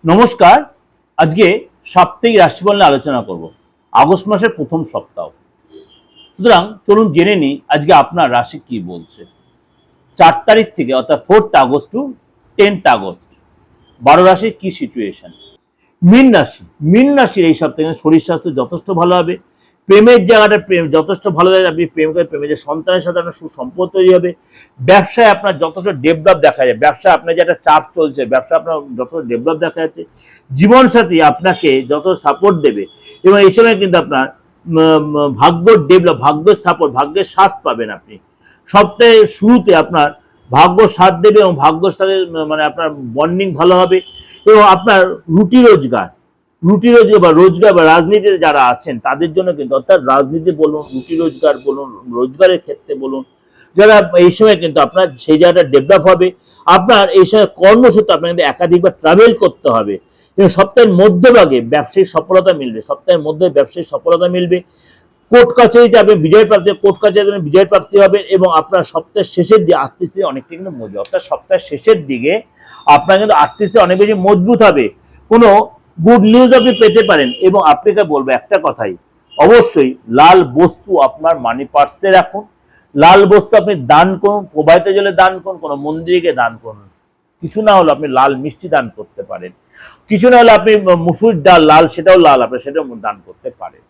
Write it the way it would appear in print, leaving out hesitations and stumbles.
নমস্কার। আজকে সাপ্তাহিক রাশিফল নিয়ে আলোচনা করব। আগস্ট মাসের প্রথম সপ্তাহ, সুতরাং চলুন জেনে নিই আজকে আপনার রাশি কি বলছে। 4 তারিখ থেকে অর্থাৎ 4th August two 10th August 12 রাশির কি সিচুয়েশন। মীন রাশির এই সপ্তাহে শরীর স্বাস্থ্য যথেষ্ট ভালো হবে। প্রেমের জায়গাটা যথেষ্ট ভালো হবে। আপনি প্রেম করে প্রেমের সন্তানের সাথে আপনার সুসম্পর্ক তৈরি হবে। ব্যবসায় আপনার যথেষ্ট ডেভেলপ দেখা যায়। ব্যবসায় আপনার যে একটা চাপ চলছে, ব্যবসা আপনার যথেষ্ট ডেভেলপ দেখা যাচ্ছে। জীবনসাথী আপনাকে যত সাপোর্ট দেবে এবং এই সময় কিন্তু আপনার ভাগ্য ডেভেলপ, ভাগ্যের সাপোর্ট, ভাগ্যের সাথ পাবেন আপনি। সপ্তাহের শুরুতে আপনার ভাগ্য সাথ দেবে এবং ভাগ্যের সাথে মানে আপনার বন্ডিং ভালো হবে। এবং আপনার রুটি রোজগার বা রাজনীতিতে যারা আছেন তাদের জন্য কিন্তু, অর্থাৎ রাজনীতি বলুন, রুটি রোজগার বলুন, রোজগারের ক্ষেত্রে বলুন, যারা এই সময় কিন্তু আপনার সেই জায়গাটা ডেভেলপ হবে। আপনার এই সময় কর্মসূত্রে আপনার কিন্তু একাধিকবার ট্রাভেল করতে হবে এবং সপ্তাহের মধ্যভাগে ব্যবসায়িক সফলতা মিলবে। কোর্ট কাছারিতে আপনি বিজয় প্রাপ্তি হবে এবং আপনার সপ্তাহের শেষের দিকে আর্থিক স্থিতি অনেকটা কিন্তু মজবুত, অর্থাৎ সপ্তাহের শেষের দিকে আপনার কিন্তু আর্থিক স্থিতি অনেক বেশি মজবুত হবে। কোনো গুড নিউজ আপনি পেতে পারেন। এবং আপনাকে বলবো একটা কথাই, অবশ্যই লাল বস্তু আপনার মানি পার্সে রাখুন। লাল বস্তু আপনি দান করুন, প্রবাহিত জলে দান করুন, কোনো মন্দিরে দান করুন। কিছু না হলে আপনি লাল মিষ্টি দান করতে পারেন। কিছু না হলে আপনি মুসুর ডাল লাল, সেটাও লাল, আপনি সেটাও দান করতে পারেন।